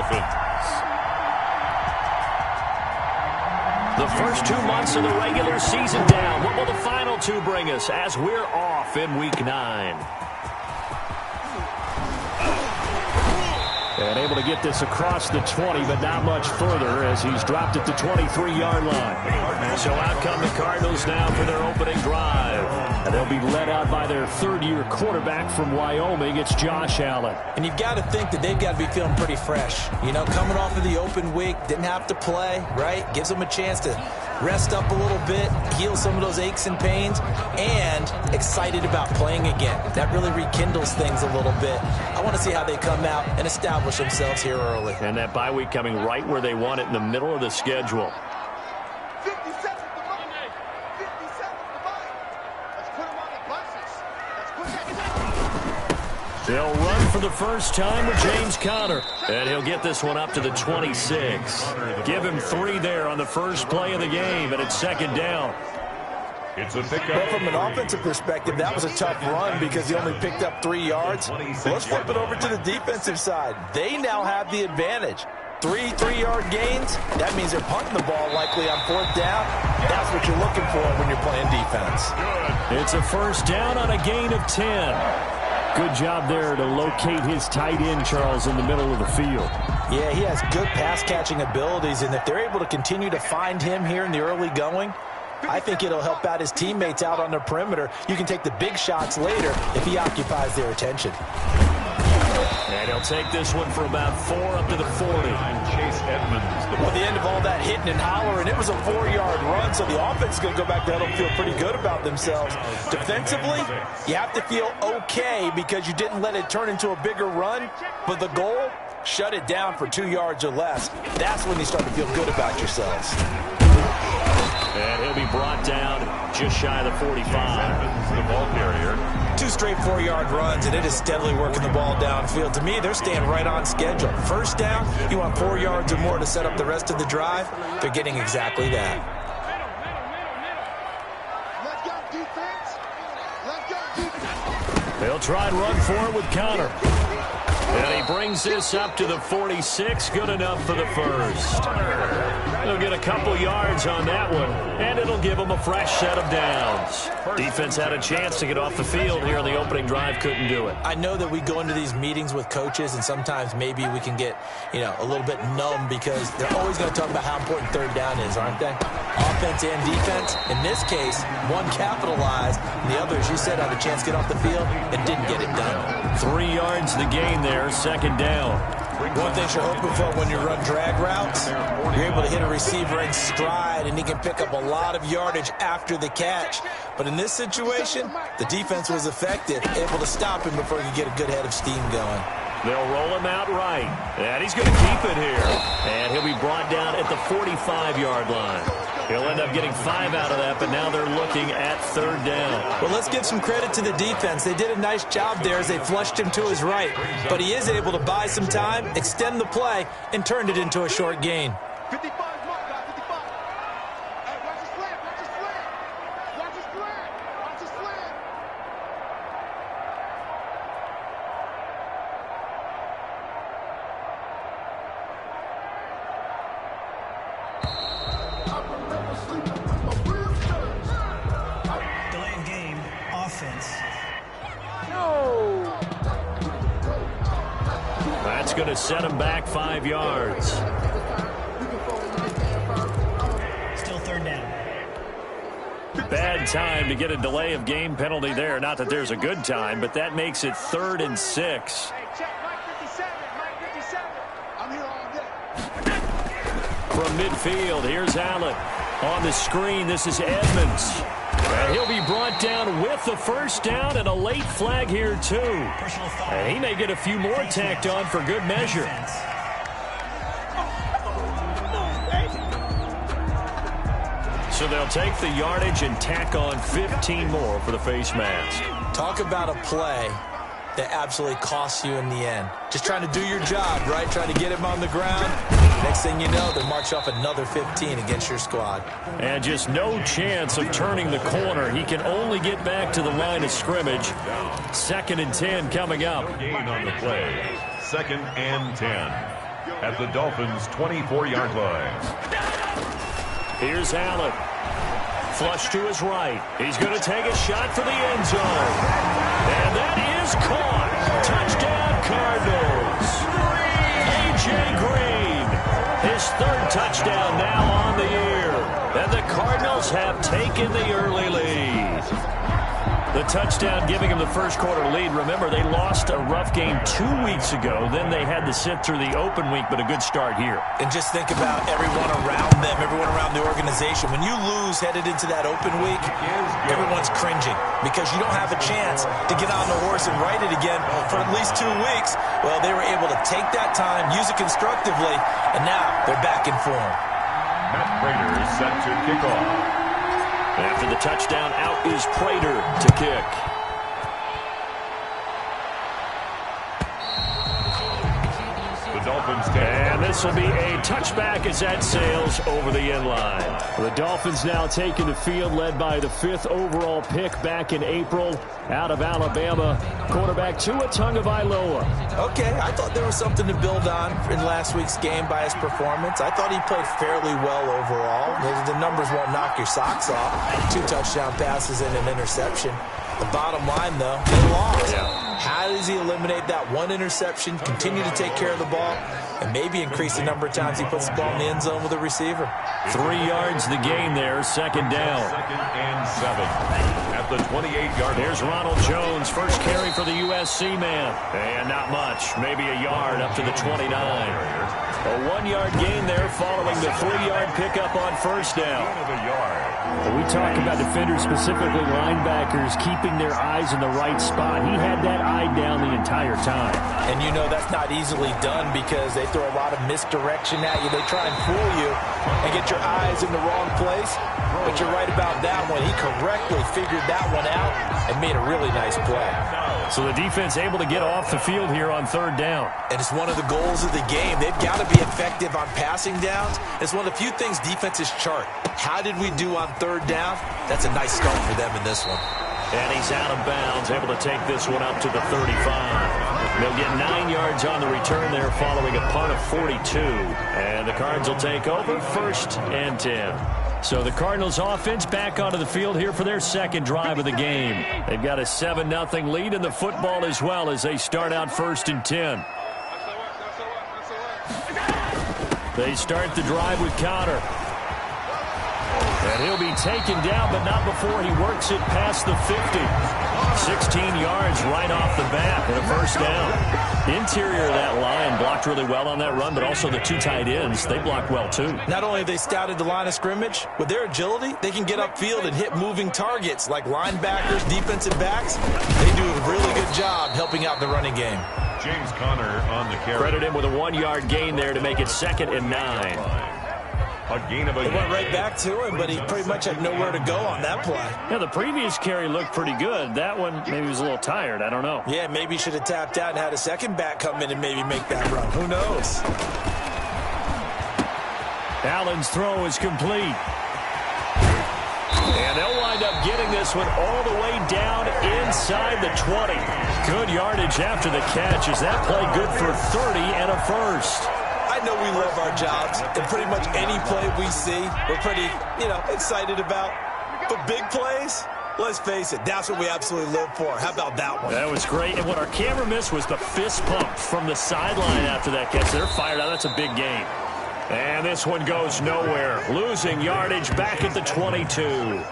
Dolphins. The first 2 months of the regular season down. What will the final 2 bring us as we're off in Week 9? And able to get this across the 20, but not much further as he's dropped at the 23-yard line. So out come the Cardinals now for their opening drive. And they'll be led out by their third-year quarterback from Wyoming. It's Josh Allen. And you've got to think that they've got to be feeling pretty fresh. You know, coming off of the open week, didn't have to play, right? Gives them a chance to rest up a little bit, heal some of those aches and pains, and excited about playing again. That really rekindles things a little bit. I want to see how they come out and establish themselves here early. And that bye week coming right where they want it, in the middle of the schedule. 50 seconds to bye. 50 seconds to bye. Let's put them on the buses. They'll run for the first time with James Conner. And he'll get this one up to the 26. Give him 3 there on the first play of the game, and it's second down. It's a pickup. Well, from an offensive perspective, that was a tough run because he only picked up 3 yards. Let's flip it over to the defensive side. They now have the advantage. 3 3-yard gains, that means they're punting the ball likely on 4th down. That's what you're looking for when you're playing defense. It's a first down on a gain of 10. Good job there to locate his tight end, Charles, in the middle of the field. Yeah, he has good pass-catching abilities, and if they're able to continue to find him here in the early going, I think it'll help out his teammates out on the perimeter. You can take the big shots later if he occupies their attention. And he'll take this one for about 4 up to the 40. Chase Edmonds. Well, the end of all that hitting and hollering, it was a 4-yard run, so the offense is going to go back there and feel pretty good about themselves. Defensively, you have to feel okay because you didn't let it turn into a bigger run, but the goal, shut it down for 2 yards or less. That's when you start to feel good about yourselves. And he'll be brought down just shy of the 45. The ball carrier. 2 straight 4-yard runs, and it is steadily working the ball downfield. To me, they're staying right on schedule. First down, you want 4 yards or more to set up the rest of the drive. They're getting exactly that. Let's go defense. Let's go defense. They'll try and run for it with Conner. And he brings this up to the 46. Good enough for the first. They'll get a couple yards on that one, and it'll give them a fresh set of downs. Defense had a chance to get off the field here on the opening drive, couldn't do it. I know that we go into these meetings with coaches, and sometimes maybe we can get, a little bit numb because they're always going to talk about how important 3rd down is, aren't they? Offense and defense. In this case, one capitalized, and the other, as you said, had a chance to get off the field and didn't get it done. 3 yards the gain there, second down. One thing you're hoping for when you run drag routes, you're able to hit a receiver in stride, and he can pick up a lot of yardage after the catch. But in this situation, the defense was effective, able to stop him before he could get a good head of steam going. They'll roll him out right, and he's going to keep it here. And he'll be brought down at the 45-yard line. He'll end up getting 5 out of that, but now they're looking at 3rd down. Well, let's give some credit to the defense. They did a nice job there as they flushed him to his right. But he is able to buy some time, extend the play, and turned it into a short gain. 55 mark, guys, 55. Hey, watch his slant, watch his slant. Watch his slant, watch his slant. Delay of game, offense. That's going to set him back 5 yards. Still 3rd down. Bad time to get a delay of game penalty there. Not that there's a good time, but that makes it 3rd and 6. Hey, check Mike 57, Mike 57. I'm here all day. From midfield, here's Allen. On the screen, this is Edmonds. And he'll be brought down with the first down and a late flag here, too. And he may get a few more tacked on for good measure. So they'll take the yardage and tack on 15 more for the face mask. Talk about a play that absolutely costs you in the end. Just trying to do your job, right? Trying to get him on the ground. Next thing you know, they march off another 15 against your squad. And just no chance of turning the corner. He can only get back to the line of scrimmage. 2nd and 10 coming up. Gain on the play. 2nd and 10. at the Dolphins' 24-yard line. Here's Allen. Flush to his right. He's going to take a shot for the end zone. And that is caught. Touchdown, Cardinals. A.J. Green. His third touchdown now on the year. And the Cardinals have taken the early lead. The touchdown giving them the first quarter lead. Remember, they lost a rough game 2 weeks ago. Then they had to sit through the open week, but a good start here. And just think about everyone around them, everyone around the organization. When you lose headed into that open week, everyone's cringing because you don't have a chance to get on the horse and ride it again for at least 2 weeks. Well, they were able to take that time, use it constructively, and now they're back in form. Matt Prater is set to kick off. After the touchdown, out is Prater to kick. The Dolphins take. And this will be a touchback as that sails over the end line. The Dolphins now taking the field, led by the 5th overall pick back in April out of Alabama, quarterback Tua Tagovailoa. Okay, I thought there was something to build on in last week's game by his performance. I thought he played fairly well overall. The numbers won't knock your socks off. 2 touchdown passes and an interception. The bottom line, though, they lost. Yeah. How does he eliminate that one interception, continue to take care of the ball, and maybe increase the number of times he puts the ball in the end zone with a receiver? 3 yards the gain there, second down. 2nd and 7 at the 28-yard line. Here's Ronald Jones, first carry for the USC man. And not much, maybe a yard up to the 29. A 1-yard gain there following the 3-yard pickup on first down. We talk about defenders, specifically linebackers, keeping their eyes in the right spot. He had that eye down the entire time. And you know that's not easily done because they throw a lot of misdirection at you. They try and fool you and get your eyes in the wrong place. But you're right about that one. He correctly figured that one out and made a really nice play. So the defense able to get off the field here on 3rd down. And it's one of the goals of the game. They've got to be effective on passing downs. It's one of the few things defenses chart. How did we do on 3rd down? That's a nice start for them in this one. And he's out of bounds, able to take this one up to the 35. They'll get 9 yards on the return there following a punt of 42. And the Cards will take over 1st and 10. So the Cardinals offense back onto the field here for their second drive of the game. They've got a 7-0 lead in the football as well as they start out 1st and 10. They start the drive with Connor. And he'll be taken down, but not before he works it past the 50. 16 yards right off the bat and a first down. Interior of that line blocked really well on that run, but also the 2 tight ends, they blocked well too. Not only have they scouted the line of scrimmage, with their agility, they can get upfield and hit moving targets like linebackers, defensive backs. They do a really good job helping out the running game. James Conner on the carry. Credit him with a 1-yard gain there to make it 2nd and 9. A gain of a It went right back to him, but he pretty much had nowhere to go on that play. Yeah, the previous carry looked pretty good. That one, maybe he was a little tired. I don't know. Yeah, maybe he should have tapped out and had a second back come in and maybe make that run. Who knows? Allen's throw is complete. And they'll wind up getting this one all the way down inside the 20. Good yardage after the catch. Is that play good for 30 and a first? I know we love our jobs, and pretty much any play we see, we're pretty, excited about. But big plays, let's face it, that's what we absolutely live for. How about that one? That was great. And what our camera missed was the fist pump from the sideline after that catch. They're fired out. That's a big game. And this one goes nowhere. Losing yardage back at the 22.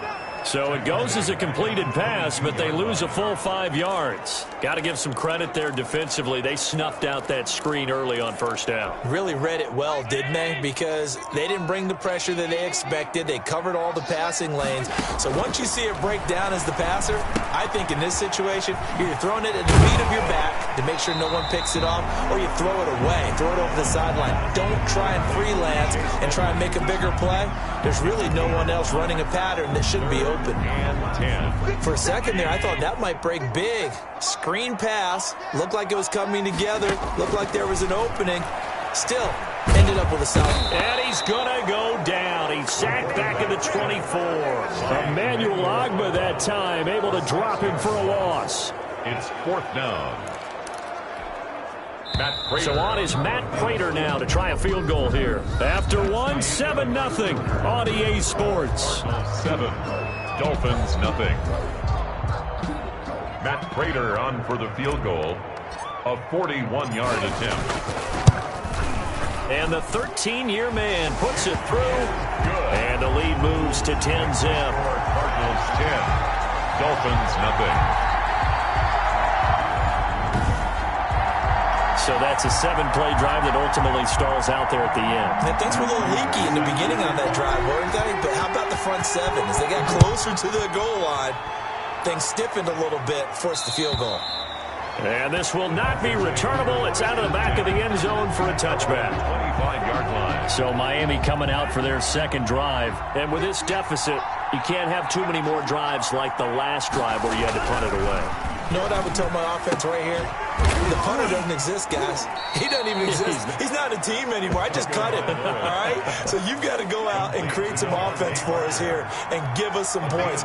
So it goes as a completed pass, but they lose a full 5 yards. Got to give some credit there defensively. They snuffed out that screen early on first down. Really read it well, didn't they? Because they didn't bring the pressure that they expected. They covered all the passing lanes. So once you see it break down as the passer, I think in this situation, you're throwing it at the beat of your back to make sure no one picks it off, or you throw it away, throw it over the sideline. Don't try and freelance and try and make a bigger play. There's really no one else running a pattern that should be open. And 10. For a second there, I thought that might break big. Screen pass. Looked like it was coming together. Looked like there was an opening. Still, ended up with a sack. And he's going to go down. He's sacked back at the 24. Emmanuel Ogbah that time, able to drop him for a loss. It's 4th down. So on is Matt Prater now to try a field goal here. After one, 7-0 on EA Sports. 7, Dolphins nothing. Matt Prater on for the field goal. A 41-yard attempt. And the 13-year man puts it through. And the lead moves to 10-zip. Cardinals 10, Dolphins nothing. So that's a 7-play drive that ultimately stalls out there at the end. And things were a little leaky in the beginning on that drive, weren't they? But how about the front seven? As they got closer to the goal line, things stiffened a little bit, forced the field goal. And this will not be returnable. It's out of the back of the end zone for a touchback. 25-yard line. So Miami coming out for their second drive. And with this deficit, you can't have too many more drives like the last drive where you had to punt it away. You know what I would tell my offense right here? The punter doesn't exist, guys. He doesn't even exist. He's not a team anymore. I just cut him, all right? So you've got to go out and create some offense for us here and give us some points.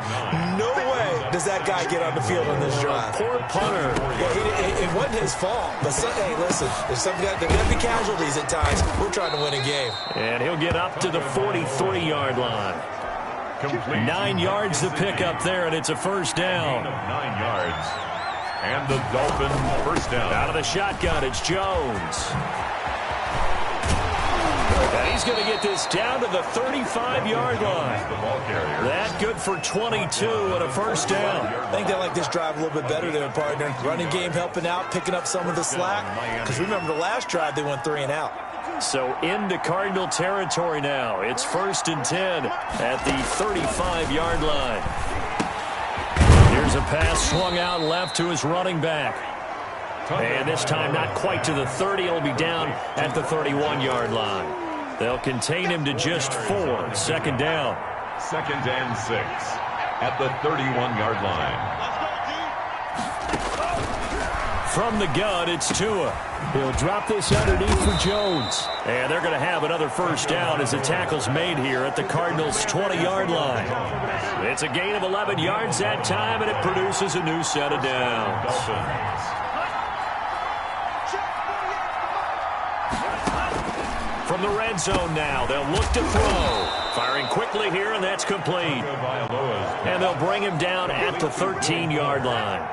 No way does that guy get on the field on this drive. Poor punter. Yeah, it wasn't his fault. But, hey, listen, there's going to be casualties at times. We're trying to win a game. And he'll get up to the 43-yard line. Complete. 9 yards to pick up there, and it's a first down. 9 yards. And the Dolphins first down. Out of the shotgun, it's Jones. And he's going to get this down to the 35-yard line. The ball carrier. That good for 22 and a first down. I think they like this drive a little bit better there, partner. Running game helping out, picking up some of the slack. Because remember, the last drive they went 3 and out. So into Cardinal territory now. It's 1st and 10 at the 35-yard line. Here's a pass swung out left to his running back. And this time not quite to the 30. It'll be down at the 31-yard line. They'll contain him to just 4. 2nd down. 2nd and 6 at the 31-yard line. From the gun, it's Tua. He'll drop this underneath for Jones. And they're going to have another first down as the tackle's made here at the Cardinals' 20-yard line. It's a gain of 11 yards that time, and it produces a new set of downs. From the red zone now, they'll look to throw. Firing quickly here, and that's complete. And they'll bring him down at the 13-yard line.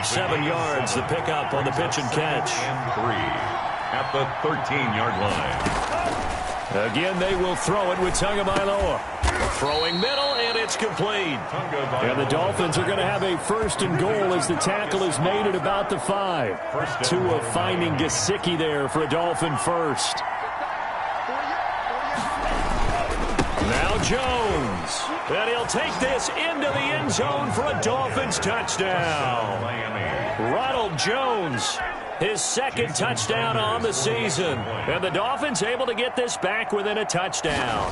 7 yards the pickup on the pitch and catch. And 3 at the 13-yard line. Again, they will throw it with Tagovailoa. Throwing middle, and it's complete. And the Dolphins are going to have a 1st and goal as the tackle is made at about the 5. Tua finding Gesicki there for a Dolphin first. Now Jones. And he'll take this into the end zone for a Dolphins touchdown. Ronald Jones, his 2nd touchdown on the season. And the Dolphins able to get this back within a touchdown.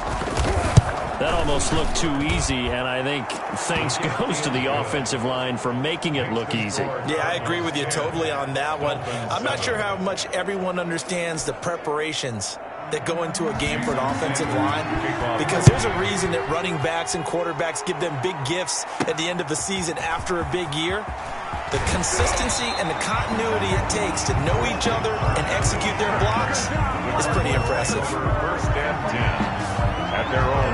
That almost looked too easy, and I think thanks goes to the offensive line for making it look easy. Yeah, I agree with you totally on that one. I'm not sure how much everyone understands the preparations that go into a game for an offensive line, because there's a reason that running backs and quarterbacks give them big gifts at the end of the season after a big year. The consistency and the continuity it takes to know each other and execute their blocks is pretty impressive. 1st and 10 at their own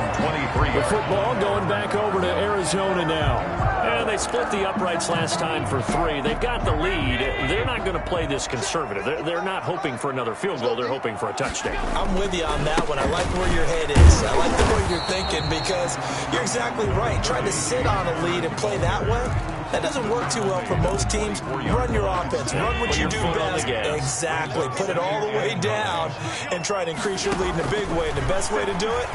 23. The football going back over to Arizona now. And they split the uprights last time for 3. They've got the lead. They're not going to play this conservative. They're not hoping for another field goal. They're hoping for a touchdown. I'm with you on that one. I like where your head is. I like the way you're thinking, because you're exactly right. Trying to sit on a lead and play that way, that doesn't work too well for most teams. Run your offense. Run what you do best. Exactly. Put it all the way down and try to increase your lead in a big way. And the best way to do it,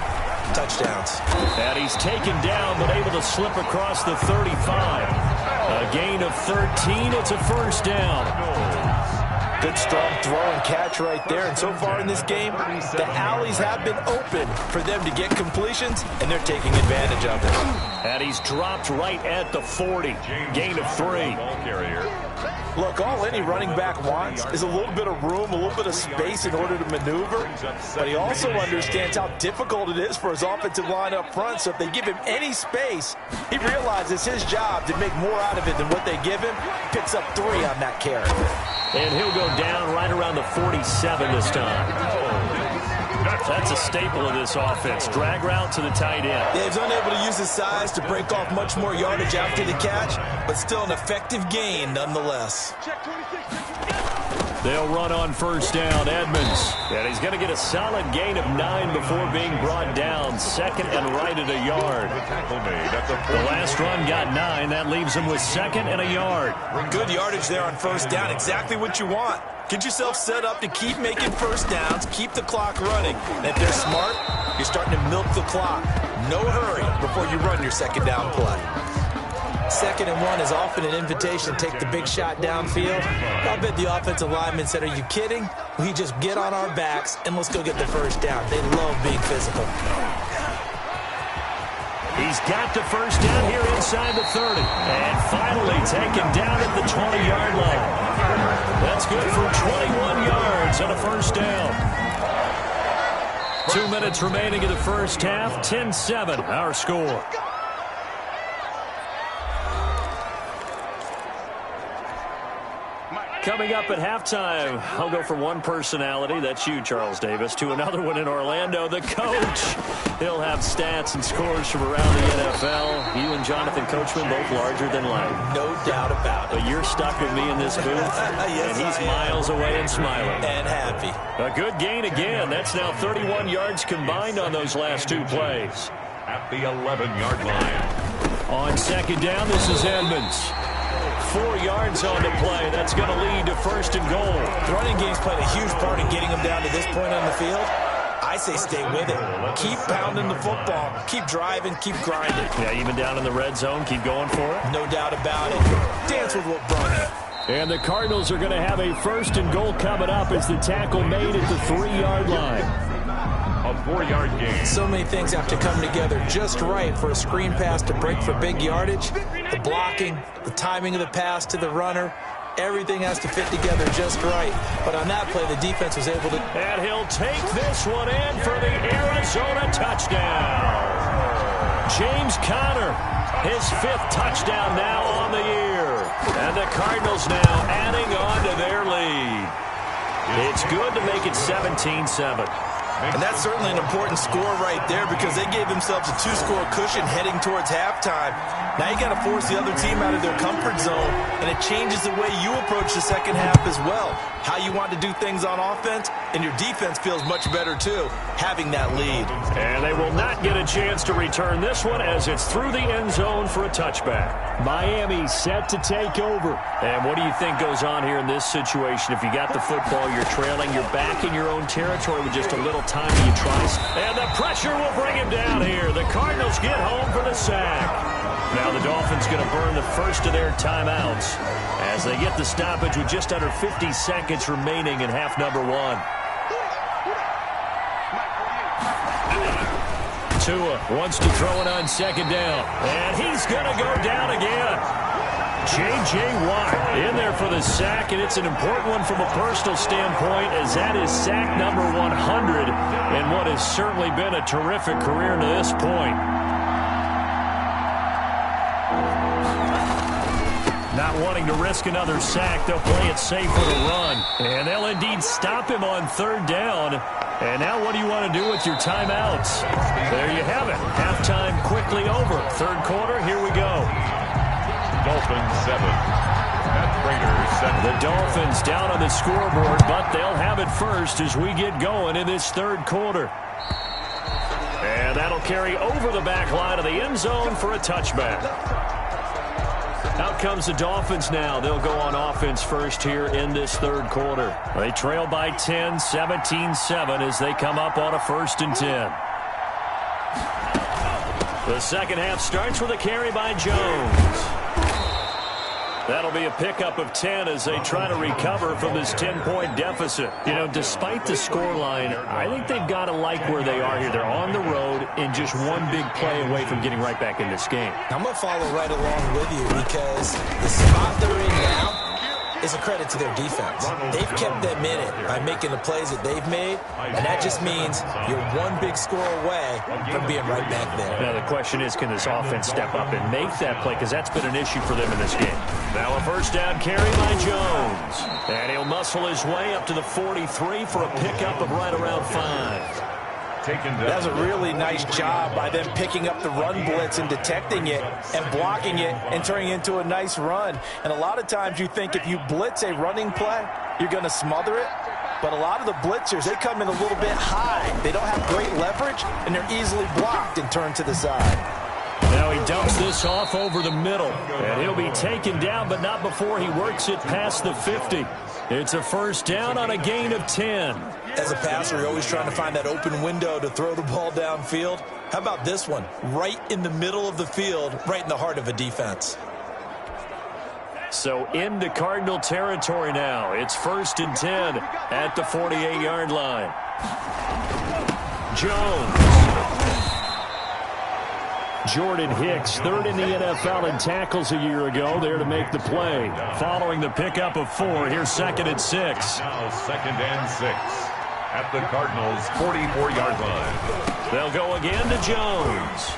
touchdowns. And he's taken down, but able to slip across the 35. A gain of 13. It's a first down. Good strong throw and catch right there. And so far in this game, the alleys have been open for them to get completions, and they're taking advantage of it. And he's dropped right at the 40. Gain of 3. Ball carrier. Look, all any running back wants is a little bit of room, a little bit of space in order to maneuver. But he also understands how difficult it is for his offensive line up front. So if they give him any space, he realizes his job to make more out of it than what they give him. Picks up 3 on that carry. And he'll go down right around the 47 this time. That's a staple of this offense. Drag route to the tight end. Yeah, he's unable to use his size to break off much more yardage after the catch, but still an effective gain nonetheless. They'll run on first down. Edmonds. And he's going to get a solid gain of 9 before being brought down. Second and right at a yard. The last run got 9. That leaves him with second and a yard. Good yardage there on first down. Exactly what you want. Get yourself set up to keep making first downs, keep the clock running. And if they're smart, you're starting to milk the clock. No hurry before you run your second down play. 2nd and 1 is often an invitation to take the big shot downfield. I bet the offensive linemen said, are you kidding? We just get on our backs and let's go get the first down. They love being physical. He's got the first down here inside the 30. And finally taken down at the 20-yard line. That's good for 21 yards on a first down. 2 minutes remaining in the first half. 10-7 our score. Coming up at halftime, I'll go from one personality, that's you, Charles Davis, to another one in Orlando, the coach. He'll have stats and scores from around the NFL. You and Jonathan Coachman both larger than life. No doubt about it. But you're stuck with me in this booth, yes, and he's miles away and smiling. And happy. A good gain again. That's now 31 yards combined on those last 2 plays. At the 11-yard line. On second down, this is Edmonds. 4 yards on the play. That's going to lead to first and goal. The running game's played a huge part in getting them down to this point on the field. I say stay with it. Keep pounding the football. Keep driving. Keep grinding. Yeah, even down in the red zone, keep going for it. No doubt about it. Dance with what brought you. And the Cardinals are going to have a first and goal coming up as the tackle made at the 3-yard line. A 4-yard gain. So many things have to come together just right for a screen pass to break for big yardage. The blocking, the timing of the pass to the runner, everything has to fit together just right. But on that play, the defense was able to... And he'll take this one in for the Arizona touchdown. James Conner, his 5th touchdown now on the year. And the Cardinals now adding on to their lead. It's good to make it 17-7. And that's certainly an important score right there because they gave themselves a 2-score cushion heading towards halftime. Now you got to force the other team out of their comfort zone, and it changes the way you approach the second half as well. How you want to do things on offense, and your defense feels much better too, having that lead. And they will not get a chance to return this one as it's through the end zone for a touchback. Miami set to take over. And what do you think goes on here in this situation? If you got the football, you're trailing, you're back in your own territory with just a little time you try. And the pressure will bring him down here. The Cardinals get home for the sack. Now the Dolphins going to burn the first of their timeouts as they get the stoppage with just under 50 seconds remaining in half number 1. Tua wants to throw it on second down, and he's going to go down again. J.J. Watt in there for the sack, and it's an important one from a personal standpoint as that is sack number 100 in what has certainly been a terrific career to this point. Not wanting to risk another sack, they'll play it safe with a run. And they'll indeed stop him on third down. And now what do you want to do with your timeouts? There you have it. Halftime quickly over. Third quarter, here we go. Dolphins 7. At Raiders 7. The Dolphins down on the scoreboard, but they'll have it first as we get going in this third quarter. And that'll carry over the back line of the end zone for a touchback. Out comes the Dolphins now. They'll go on offense first here in this third quarter. They trail by 10, 17-7 as they come up on a 1st and 10. The second half starts with a carry by Jones. That'll be a pickup of 10 as they try to recover from this 10-point deficit. You know, despite the scoreline, I think they've got to like where they are here. They're on the road and just one big play away from getting right back in this game. I'm going to follow right along with you because the spot they're in now, is a credit to their defense. They've kept them in it by making the plays that they've made, and that just means you're one big score away from being right back there. Now the question is, can this offense step up and make that play, because that's been an issue for them in this game. Now a first down carry by Jones, and he'll muscle his way up to the 43 for a pickup of right around 5. That was a really nice job by them picking up the run blitz and detecting it and blocking it and turning it into a nice run. And a lot of times you think if you blitz a running play, you're going to smother it. But a lot of the blitzers, they come in a little bit high. They don't have great leverage, and they're easily blocked and turned to the side. Now he dumps this off over the middle, and he'll be taken down, but not before he works it past the 50. It's a first down on a gain of 10. As a passer, you're always trying to find that open window to throw the ball downfield. How about this one? Right in the middle of the field, right in the heart of a defense. So into Cardinal territory now. It's 1st and 10 at the 48-yard line. Jones. Jordan Hicks, 3rd in the NFL in tackles a year ago, there to make the play. Following the pickup of 4, here's 2nd and 6. Now 2nd and 6 at the Cardinals' 44-yard line. They'll go again to Jones.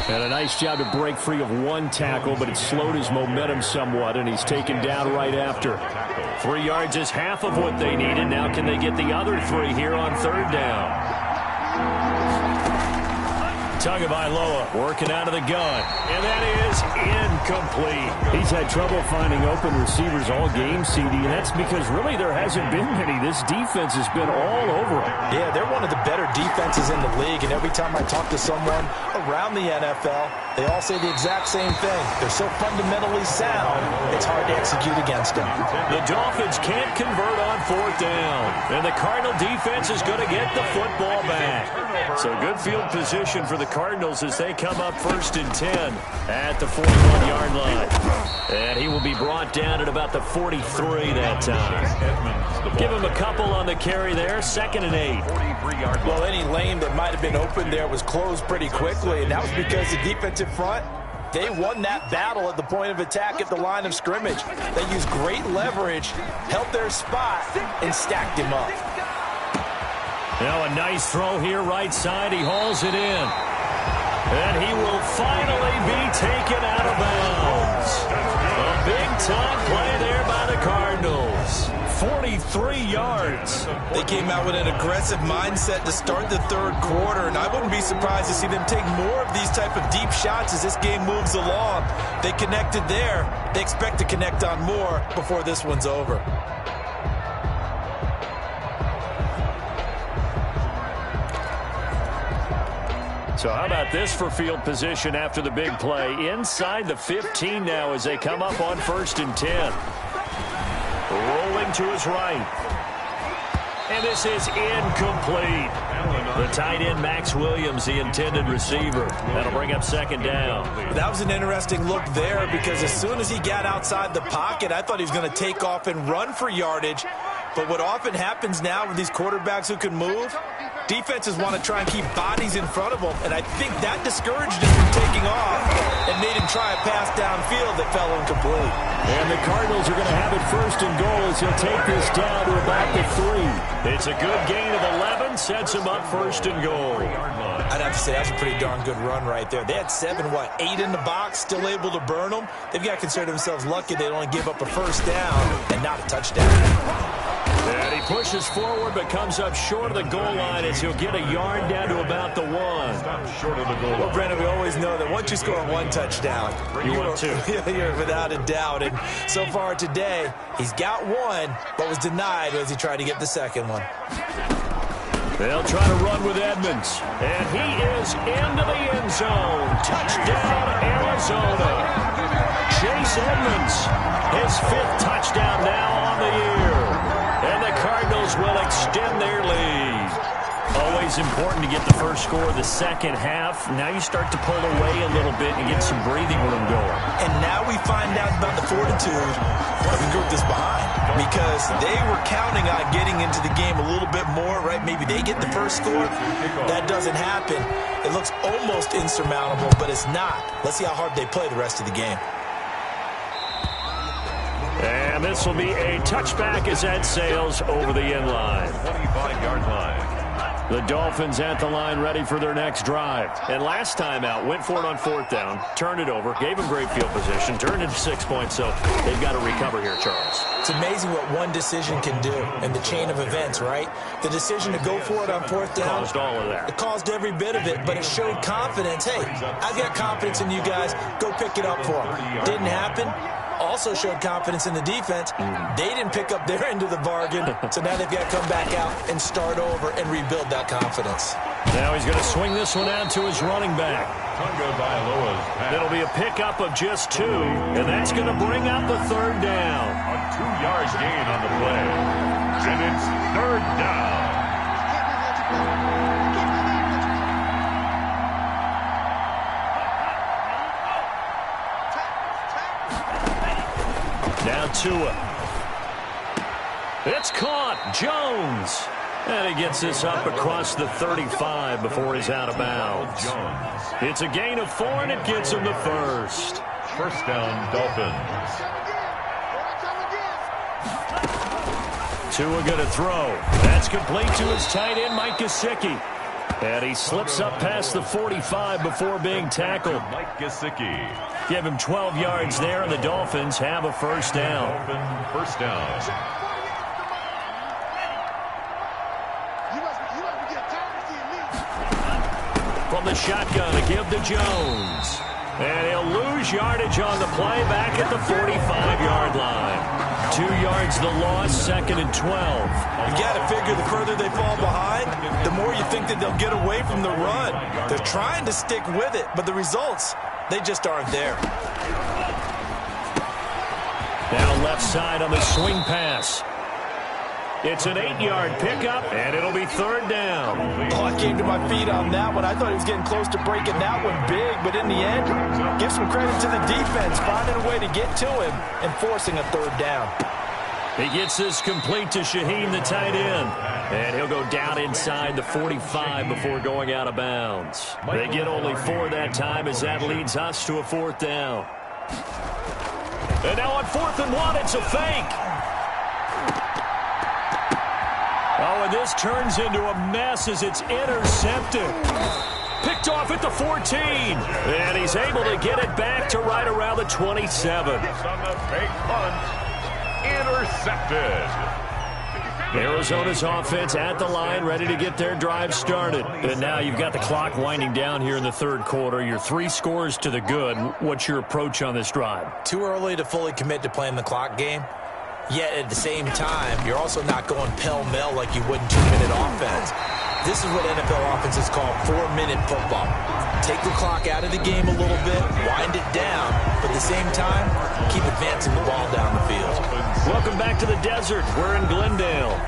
And a nice job to break free of one tackle, but it slowed his momentum somewhat, and he's taken down right after. 3 yards is half of what they needed. Now can they get the other 3 here on 3rd down? Tagovailoa working out of the gun, and that is incomplete. He's had trouble finding open receivers all game, CD, and that's because really there hasn't been many. This defense has been all over him. Yeah, they're one of the better defenses in the league, and every time I talk to someone around the NFL, they all say the exact same thing. They're so fundamentally sound, it's hard to execute against them. The Dolphins can't convert on 4th down, and the Cardinal defense is going to get the football back. So good field position for the Cardinals as they come up 1st and 10 at the 41-yard line. And he will be brought down at about the 43 that time. Give him a couple on the carry there. 2nd and 8. Well, any lane that might have been open there was closed pretty quickly, and that was because the defensive front, they won that battle at the point of attack at the line of scrimmage. They used great leverage, held their spot, and stacked him up. Now a nice throw here right side. He hauls it in. And he will finally be taken out of bounds. A big-time play there by the Cardinals. 43 yards. They came out with an aggressive mindset to start the 3rd quarter, and I wouldn't be surprised to see them take more of these type of deep shots as this game moves along. They connected there. They expect to connect on more before this one's over. So how about this for field position after the big play? Inside the 15 now as they come up on 1st and 10. Rolling to his right. And this is incomplete. The tight end, Max Williams, the intended receiver. That'll bring up 2nd down. That was an interesting look there because as soon as he got outside the pocket, I thought he was going to take off and run for yardage. But what often happens now with these quarterbacks who can move, defenses want to try and keep bodies in front of them, and I think that discouraged him from taking off and made him try a pass downfield that fell incomplete. And the Cardinals are going to have it 1st and goal as he'll take this down to about the 3. It's a good gain of 11, sets him up 1st and goal. I'd have to say that's a pretty darn good run right there. They had 8 in the box, still able to burn them. They've got to consider themselves lucky they only give up a 1st down and not a touchdown. And he pushes forward but comes up short of the goal line as he'll get a yard down to about the 1. Short of the goal. Well, Brandon, we always know that once you score 1 touchdown, want 2. You're without a doubt. And so far today, he's got 1, but was denied as he tried to get the 2nd one. They'll try to run with Edmonds. And he is into the end zone. Touchdown, Arizona. Chase Edmonds, his 5th touchdown now on the year. And the Cardinals will extend their lead. Always important to get the first score of the second half. Now you start to pull away a little bit and get some breathing room going. And now we find out about the fortitude of the group that's behind. Because they were counting on getting into the game a little bit more, right? Maybe they get the first score. That doesn't happen. It looks almost insurmountable, but it's not. Let's see how hard they play the rest of the game. And this will be a touchback as that sails over the end line. 25-yard line. The Dolphins at the line ready for their next drive. And last time out, went for it on fourth down, turned it over, gave them great field position, turned it to 6 points, so they've got to recover here, Charles. It's amazing what one decision can do in the chain of events, right? The decision to go for it on fourth down. Caused all of that. It caused every bit of it, but it showed confidence. Hey, I've got confidence in you guys. Go pick it up for them. Didn't happen. Also showed confidence in the defense. They didn't pick up their end of the bargain, so now they've got to come back out and start over and rebuild that confidence. Now he's going to swing this one out to his running back. Tunga Bailoa's pass. It'll be a pickup of just 2, and that's going to bring up the third down. A 2-yard gain on the play. And it's third down. Now Tua. It's caught. Jones. And he gets this up across the 35 before he's out of bounds. It's a gain of 4, and it gets him the first. First down, Dolphins. Tua going to throw. That's complete to his tight end, Mike Gesicki. And he slips up past the 45 before being tackled. Mike Gesicki. Give him 12 yards there, and the Dolphins have a first down. First down. From the shotgun, a give to Jones. And he'll lose yardage on the play back at the 45-yard line. 2 yards the loss, second and 12. You got to figure the further they fall behind, the more you think that they'll get away from the run. They're trying to stick with it, but the results, they just aren't there. Now left side on the swing pass. It's an 8-yard pickup, and it'll be third down. Oh, I came to my feet on that one. I thought he was getting close to breaking that one big, but in the end, give some credit to the defense, finding a way to get to him and forcing a third down. He gets this complete to Shaheen, the tight end. And he'll go down inside the 45 before going out of bounds. They get only 4 that time as that leads us to a fourth down. And now on 4th and 1, it's a fake. Oh, and this turns into a mess as it's intercepted. Picked off at the 14. And he's able to get it back to right around the 27. On the fake punt. Intercepted. Arizona's offense at the line, ready to get their drive started. And now you've got the clock winding down here in the third quarter. You're 3 scores to the good. What's your approach on this drive? Too early to fully commit to playing the clock game. Yet at the same time, you're also not going pell-mell like you would in 2-minute offense. This is what NFL offenses call 4-minute football. Take the clock out of the game a little bit, wind it down, but at the same time, keep advancing the ball down the field. Welcome back to the desert. We're in Glendale.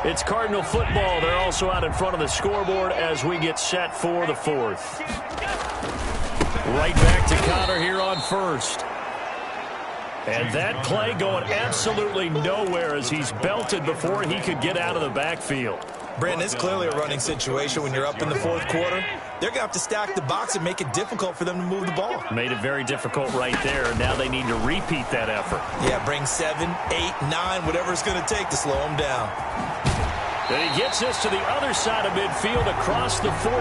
It's Cardinal football. They're also out in front of the scoreboard as we get set for the fourth. Right back to Connor here on first. And that play going absolutely nowhere as he's belted before he could get out of the backfield. Brandon, it's clearly a running situation when you're up in the fourth quarter. They're going to have to stack the box and make it difficult for them to move the ball. Made it very difficult right there. Now they need to repeat that effort. Yeah, bring 7, 8, 9, whatever it's going to take to slow them down. And he gets this to the other side of midfield across the 45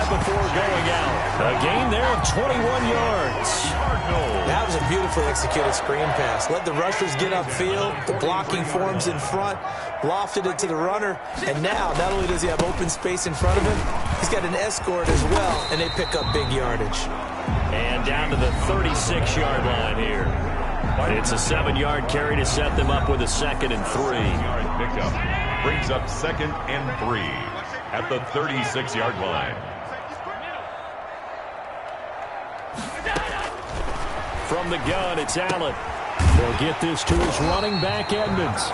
before going out. A gain there of 21 yards. That was a beautifully executed screen pass. Let the rushers get upfield. The blocking forms in front. Lofted it to the runner. And now, not only does he have open space in front of him, he's got an escort as well, and they pick up big yardage. And down to the 36-yard line here. It's a 7-yard carry to set them up with a 2nd and 3. Pickup brings up 2nd and 3 at the 36-yard line. From the gun, it's Allen. They'll get this to his running back, Edmonds.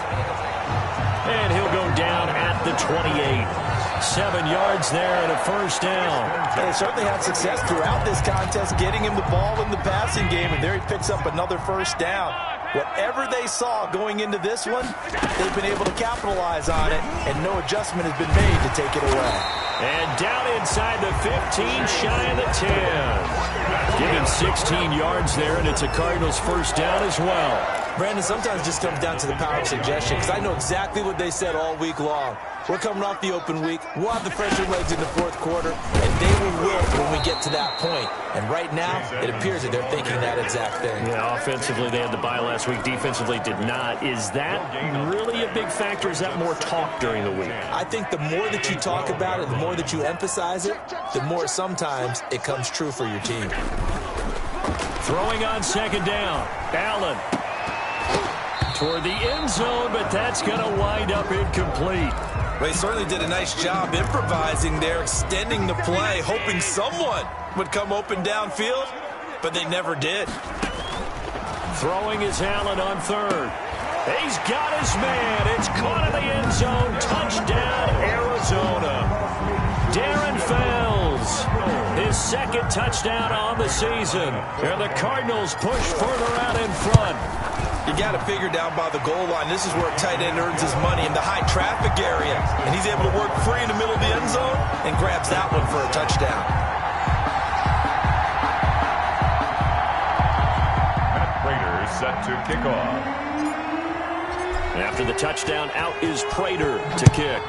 And he'll go down at the 28. 7 yards there and a first down. They certainly had success throughout this contest, getting him the ball in the passing game, and there he picks up another first down. Whatever they saw going into this one, they've been able to capitalize on it, and no adjustment has been made to take it away. And down inside the 15, shy of the 10. Give him 16 yards there, and it's a Cardinals first down as well. Brandon, sometimes it just comes down to the power of suggestion, because I know exactly what they said all week long. We're coming off the open week. We'll have the fresher legs in the fourth quarter, and they will wilt when we get to that point. And right now, it appears that they're thinking that exact thing. Yeah, offensively, they had the bye last week. Defensively, did not. Is that really a big factor? Is that more talk during the week? I think the more that you talk about it, the more that you emphasize it, the more sometimes it comes true for your team. Throwing on second down. Allen toward the end zone, but that's going to wind up incomplete. They certainly did a nice job improvising there, extending the play, hoping someone would come open downfield, but they never did. Throwing is Allen on third. He's got his man. It's caught in the end zone. Touchdown, Arizona. Darren Fells, his second touchdown on the season. And the Cardinals push further out in front. You got to figure down by the goal line. This is where a tight end earns his money, in the high traffic area. And he's able to work free in the middle of the end zone and grabs that one for a touchdown. Matt Prater set to kick off. After the touchdown, out is Prater to kick.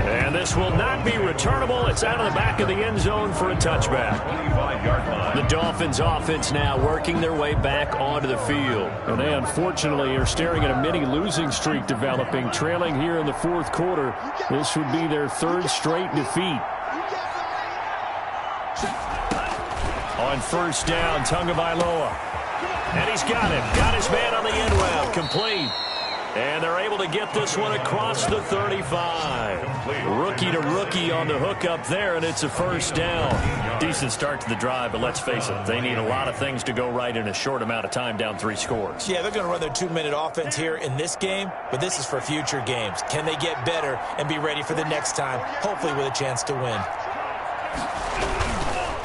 And this will not be returnable. It's out of the back of the end zone for a touchback. 25-yard line. The Dolphins offense now working their way back onto the field. And they unfortunately are staring at a mini losing streak developing, trailing here in the fourth quarter. This would be their third straight defeat. On first down, Tagovailoa. And he's got him. Got his man on the end route. Complete. And they're able to get this one across the 35. Rookie to rookie on the hook up there, and it's a first down. Decent start to the drive, but let's face it, they need a lot of things to go right in a short amount of time, down 3 scores. Yeah, they're going to run their 2-minute offense here in this game, but this is for future games. Can they get better and be ready for the next time, hopefully with a chance to win?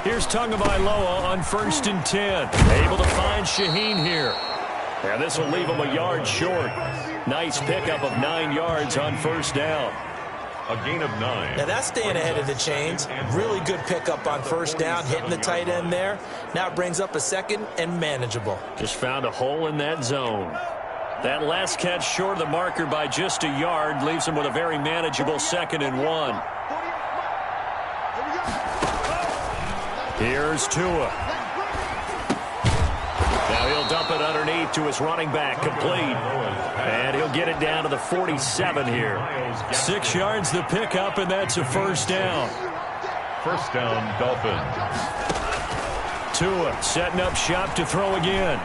Here's Tagovailoa on first and 10. Able to find Shaheen here. And this will leave him a yard short. Nice pickup of 9 yards on first down. A gain of 9. Now that's staying ahead of the chains. Really good pickup on first down, hitting the tight end there. Now it brings up a second and manageable. Just found a hole in that zone. That last catch short of the marker by just a yard leaves him with a very manageable 2nd and 1. Here's Tua. Now he'll dump it underneath to his running back, complete. And he'll get it down to the 47 here. 6 yards the pickup, and that's a first down. First down, Dolphins. Tua setting up shop to throw again.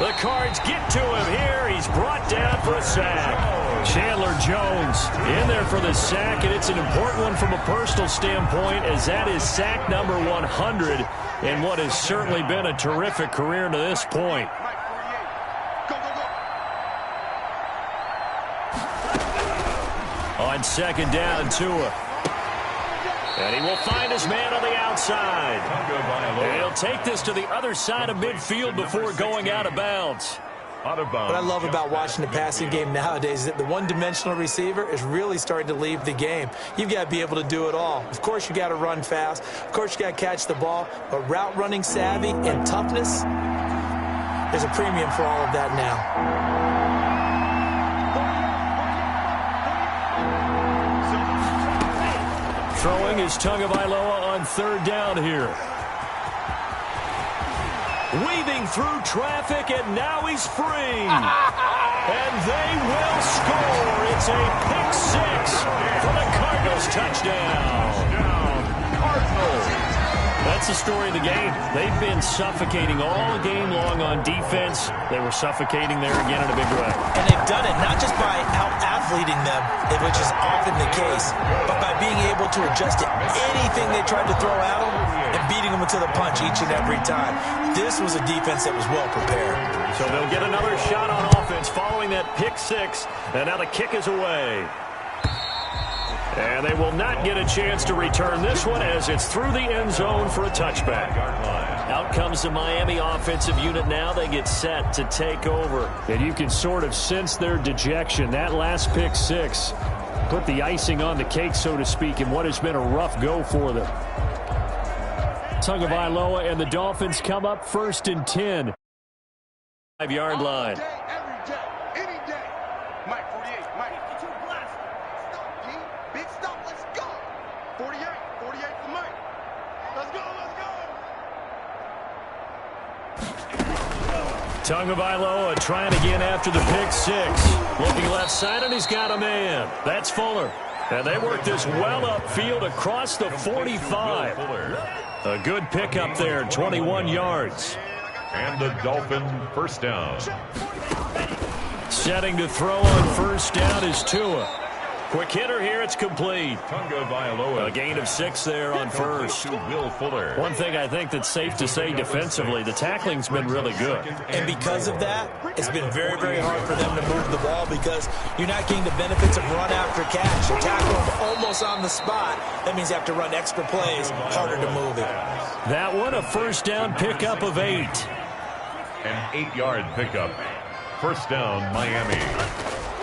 The Cards get to him here. He's brought down for a sack. Chandler Jones in there for the sack, and it's an important one from a personal standpoint, as that is sack number 100 in what has certainly been a terrific career to this point. On second down, Tua. And he will find his man on the outside. And he'll take this to the other side of midfield before going out of bounds. Out of bounds. What I love about watching the passing game nowadays is that the one-dimensional receiver is really starting to leave the game. You've got to be able to do it all. Of course, you got to run fast. Of course, you got to catch the ball. But route running savvy and toughness, there's a premium for all of that now. Throwing is Tagovailoa on third down here. Weaving through traffic, and now he's free. And they will score. It's a pick 6 for the Cardinals touchdown. Cardinals. That's the story of the game. They've been suffocating all game long on defense. They were suffocating there again in a big way. And they've done it not just by out-athleting them, which is often the case, but by being able to adjust to anything they tried to throw at them and beating them to the punch each and every time. This was a defense that was well prepared. So they'll get another shot on offense following that pick 6, and now the kick is away. And they will not get a chance to return this one as it's through the end zone for a touchback. Out comes the Miami offensive unit now. They get set to take over. And you can sort of sense their dejection. That last pick six put the icing on the cake, so to speak, in what has been a rough go for them. Tagovailoa and the Dolphins come up 1st and 10. 5-yard line. Every day, any day. Mike, 48, Mike. Stop, G. Big stop, let's go. 48 for Mike. Let's go, let's go. Tagovailoa trying again after the pick six. Looking left side, and he's got a man. That's Fuller. And they work this well upfield across the 45. A good pickup there, 21 yards. And the Dolphin first down. Setting to throw on first down is Tua. Quick hitter here, it's complete. Tagovailoa. A gain of 6 there on first. To Will Fuller. One thing I think that's safe to say defensively, the tackling's been really good. And because of that, it's been very, very hard for them to move the ball because you're not getting the benefits of run after catch. You're tackling almost on the spot. That means you have to run extra plays, harder to move it. That one, a first down pickup of 8. An 8-yard pickup. First down, Miami.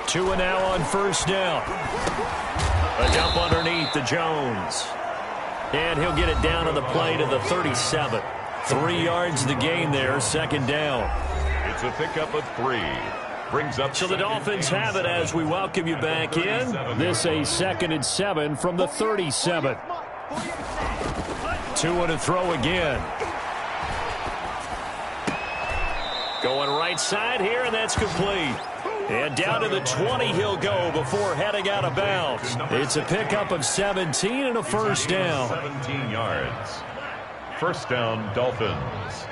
Tua now on first down. A dump underneath to Jones. And he'll get it down on the play to the 37. 3 yards the gain there, second down. It's a pickup of 3. Brings up. So the Dolphins have it as we welcome you back in. This a 2nd and 7 from the 37. Tua to throw again. Going right side here, and that's complete. And down to the 20 he'll go before heading out of bounds. It's a pickup of 17 and a first down. 17 yards. First down, Dolphins.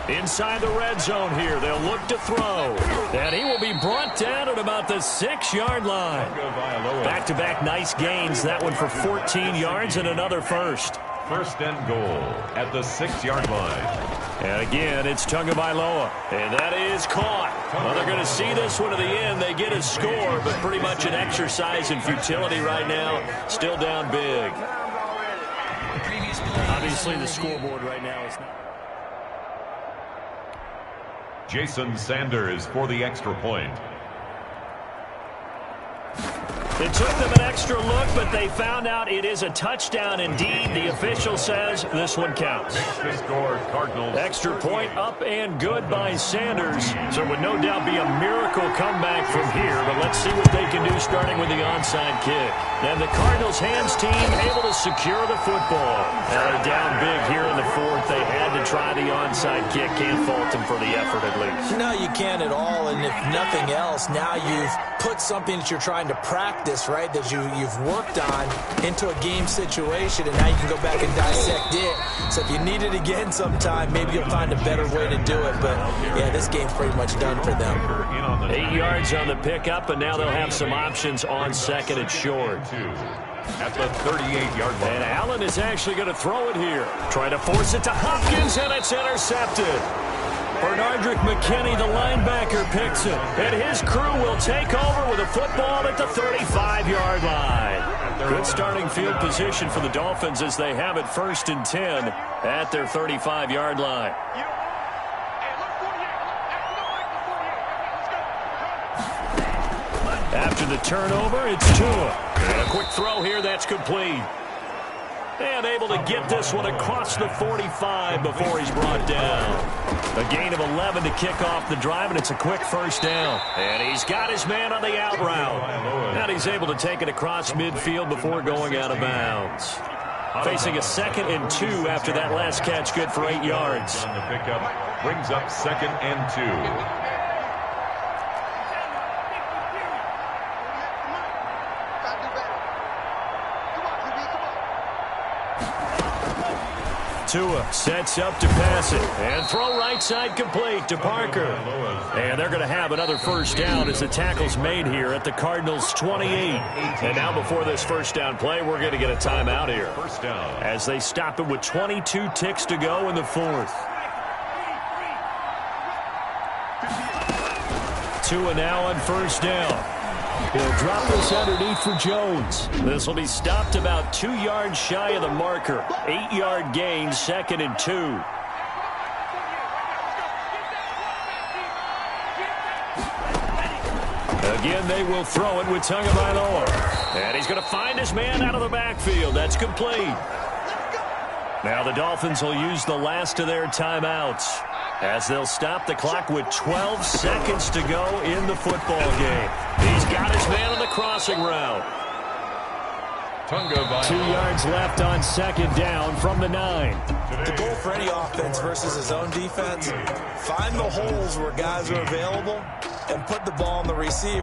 Inside the red zone here, they'll look to throw. And he will be brought down at about the 6-yard line. Back-to-back nice gains. That one for 14 yards and another first. First and goal at the 6-yard line. And again, it's Tagovailoa. And that is caught. Well, they're going to see this one to the end. They get a score, but pretty much an exercise in futility right now. Still down big. Obviously, the scoreboard right now is not. Jason Sanders for the extra point. It took them an extra look, but they found out it is a touchdown indeed. The official says this one counts. Extra score, Cardinals. Extra point up and good by Sanders. So it would no doubt be a miracle comeback from here, but let's see what they can do starting with the onside kick. And the Cardinals hands team able to secure the football. Now they're down big here in the 4th. They had to try the onside kick. Can't fault them for the effort at least. No, you can't at all, and if nothing else, now you've put something that you're trying to practice, right, that you've worked on into a game situation, and now you can go back and dissect it. So if you need it again sometime, maybe you'll find a better way to do it. But, yeah, this game's pretty much done for them. 8 yards on the pickup, and now they'll have some options on second and short. At the 38-yard line. And Allen is actually going to throw it here. Trying to force it to Hopkins, and it's intercepted. Bernardrick McKinney, the linebacker, picks it. And his crew will take over with a football at the 35-yard line. Good starting field position for the Dolphins as they have it 1st and 10 at their 35-yard line. After the turnover, it's Tua. And a quick throw here, that's complete. And able to get this one across the 45 before he's brought down. A gain of 11 to kick off the drive, and it's a quick first down. And he's got his man on the out route. And he's able to take it across midfield before going out of bounds. Facing a 2nd and 2 after that last catch, good for 8 yards. On the pickup, brings up 2nd and 2. Tua sets up to pass it. And throw right side complete to Parker. And they're going to have another first down as the tackle's made here at the Cardinals' 28. And now before this first down play, we're going to get a timeout here. First down. As they stop it with 22 ticks to go in the 4th. Tua now on first down. He'll drop this underneath for Jones. This will be stopped about 2 yards shy of the marker. 8-yard gain, 2nd and 2. Again, they will throw it with Tagovailoa. And he's going to find his man out of the backfield. That's complete. Now the Dolphins will use the last of their timeouts as they'll stop the clock with 12 seconds to go in the football game. He's got his man on the crossing route. 2 yards left on 2nd down from the 9. The goal for any offense versus his own defense, find the holes where guys are available and put the ball in the receiver.